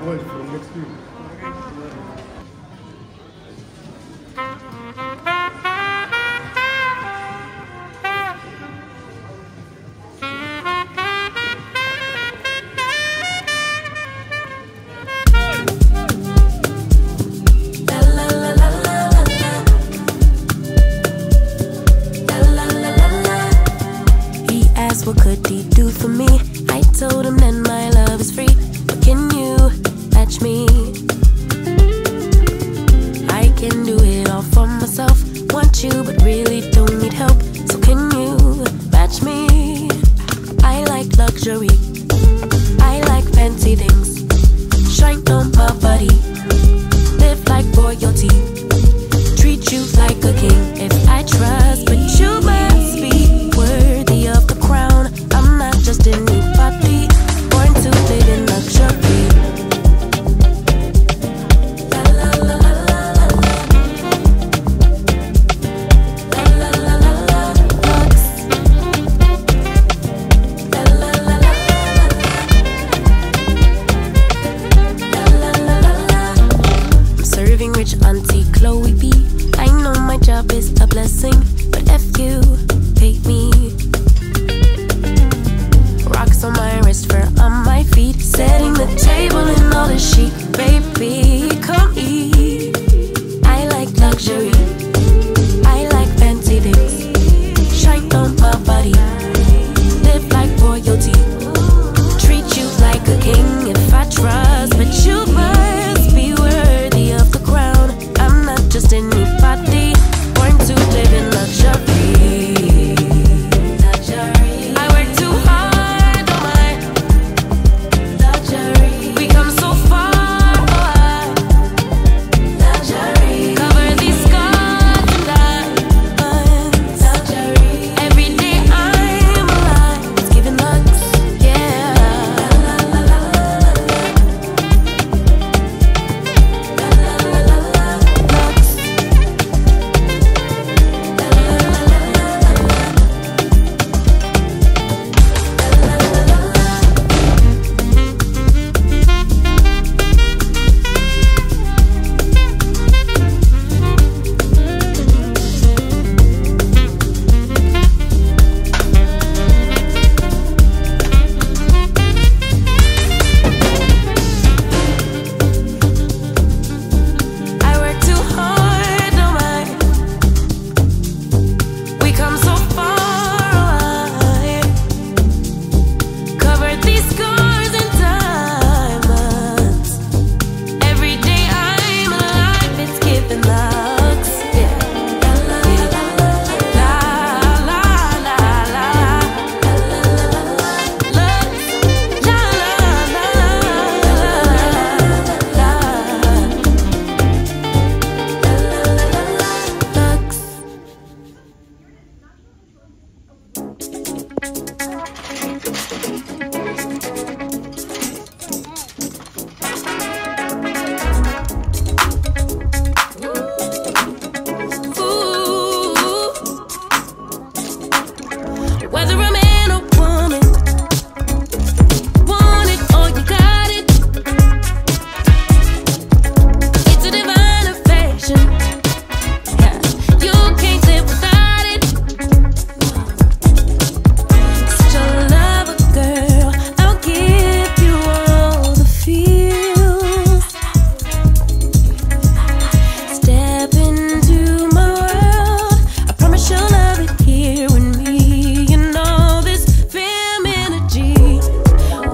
voice from next week. What could he do for me? I told him that my love is free. But can you match me? I can do it all for myself. Want you but really don't need help. So can you match me? I like luxury, I like fancy things. Shine on my body, live like royalty, treat you like a king. If I trust, but you must be worthy of the crown. I'm not just anybody, born to live in luxury. La la la la la la. La la la la la. Lux. La la la la la. La la la la. I'm serving rich Auntie Chloe B. I know my job is a blessing, but if you pay me. Rocks on my wrist, fur on my feet, setting the table in all the chic. Baby, come eat. I like luxury, I like fancy things. Shine on my body, live like royalty, treat you like a king. If I trust, but you must be worthy of the crown. I'm not just anybody, born to live in luxury. I work too hard on my luxury. We come so far, luxury. Cover these scars and diamonds, luxury. Every day I'm alive, it's giving lux, yeah. La la la la la. La la la la la. Lux. La la la la la. I work too hard on my. We come so far away. Cover these scars and diamonds. Every day I'm alive, it's giving lux. Yeah. La la la la la la la la. Lux. La la la la. Lux. Ooh. Whether a man or woman, want it or you got it. It's a divine affection. Yeah. You can't live without it. Such a lover, girl. I'll give you all the feels. Step into my world. I promise you'll love it here with me. You know this femininity.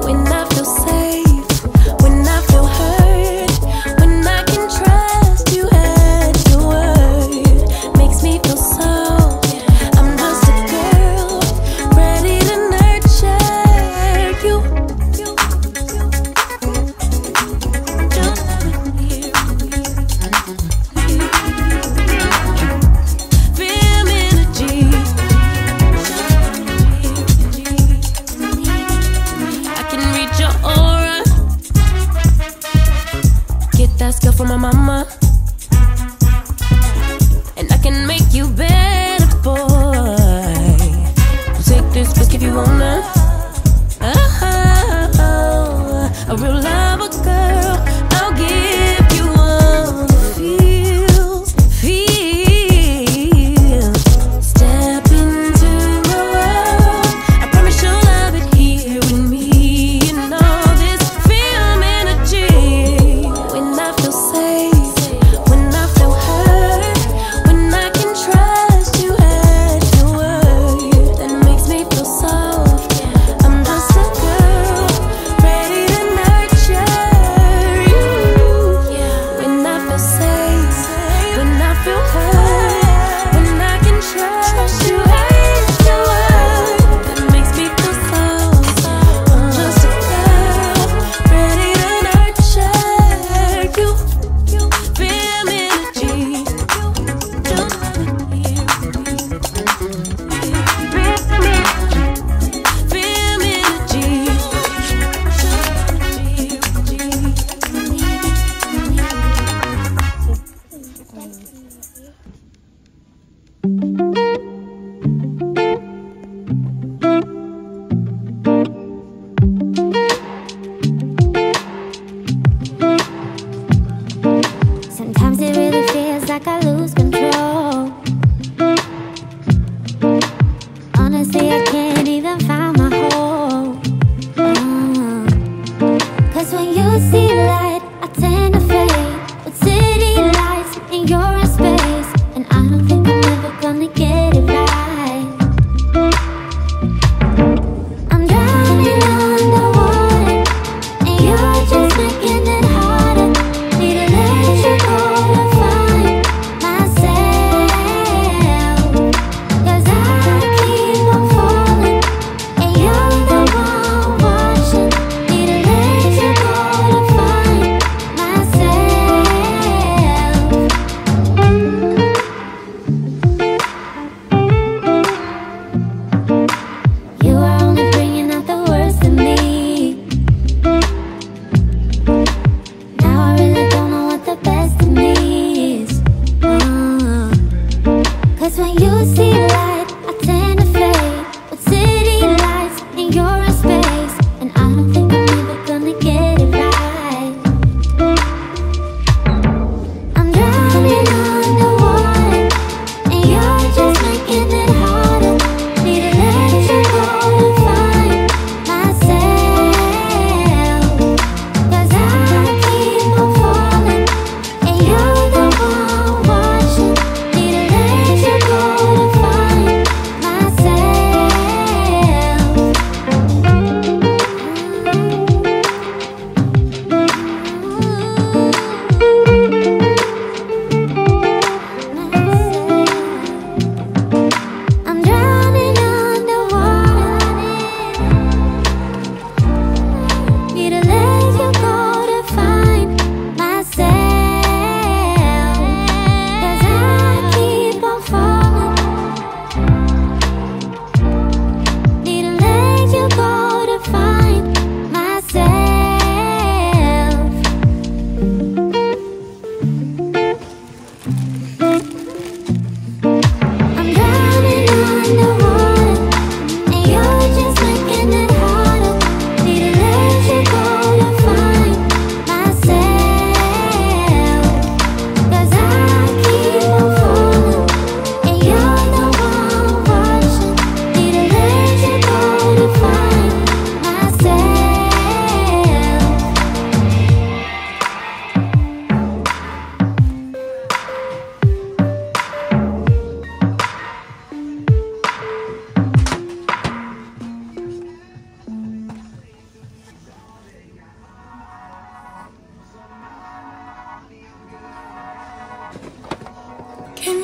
When I feel safe, when I feel hurt, when I can trust you at your word, makes me feel so. I'm just a girl, ready to nurture you. Just love it here. Femininity. I can read your aura. Get that skill from my mama. And I can make you better, boy. Take this risk if you wanna. A real lover, girl.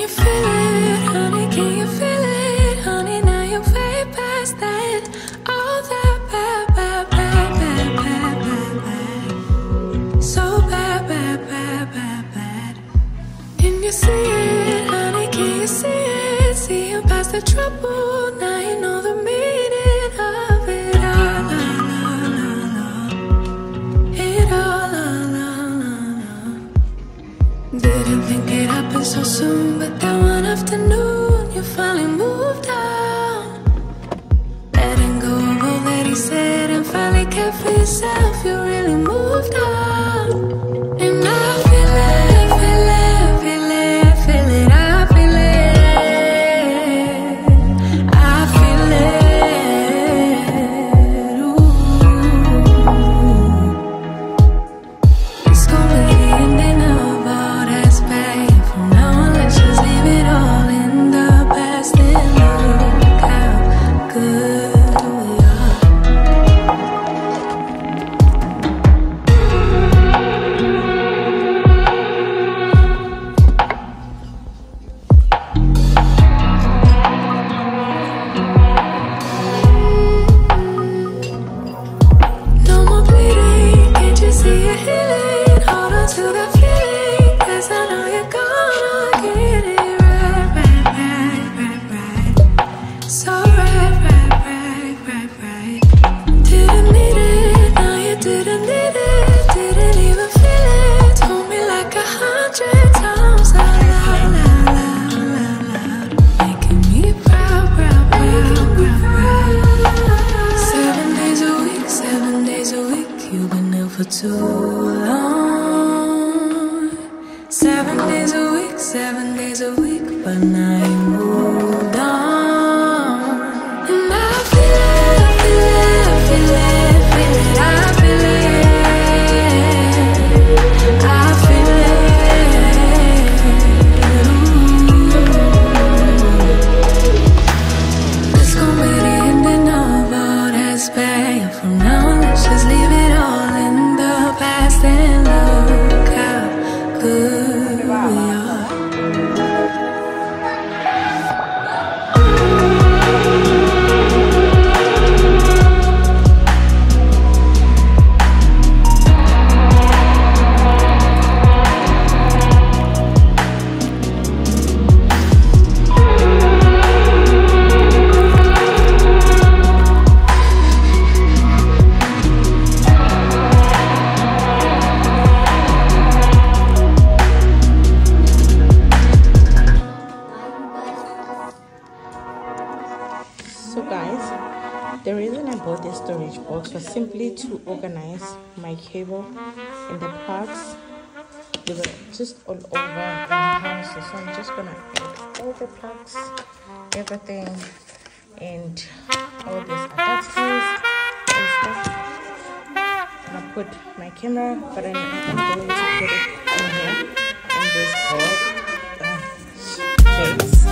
you feel it, honey? Can you feel it, honey? Now you're way past that. All that bad, bad, bad, bad, bad, bad, bad. So bad, bad, bad, bad, bad. Can you see it, honey? Can you see it? See you past the trouble. Now you know the meaning of it all. It all. Didn't think it happened so soon, but that one afternoon you finally moved on. Letting go of all that he said and finally kept for yourself. You really moved on. And I feel it, feel it, feel it, feel it. I feel it, I feel it. Ooh. It's gonna be the ending of all that's bad. From now on, let's just leave it all in the past and look how good we are. No more bleeding, can't you see you're healing? Hold on to that feeling, 'cause I know you're gonna get it right, right, right, right, right. So right, right, right, right, right. Didn't need it, now you didn't need it. Didn't even feel it, told me like 100 times out loud, loud, loud, loud, loud. Making me proud, proud, proud, proud, proud. 7 days a week, 7 days a week. You've been ill for too long. 7 days a week, 7 days a week. But now you moved on. And I feel it, feel it, feel it, feel it. I feel it, I feel it. Ooh. It's gonna be the ending of all that's bad. From now on, let's just leave it all in the past and look how good we are. So guys, the reason I bought this storage box was simply to organize my cable in the plugs. They were just all over in the house, so I'm just gonna add all the plugs, everything, and all these adapters and stuff. I'm gonna put my camera, but I'm going to put it in here in this board case.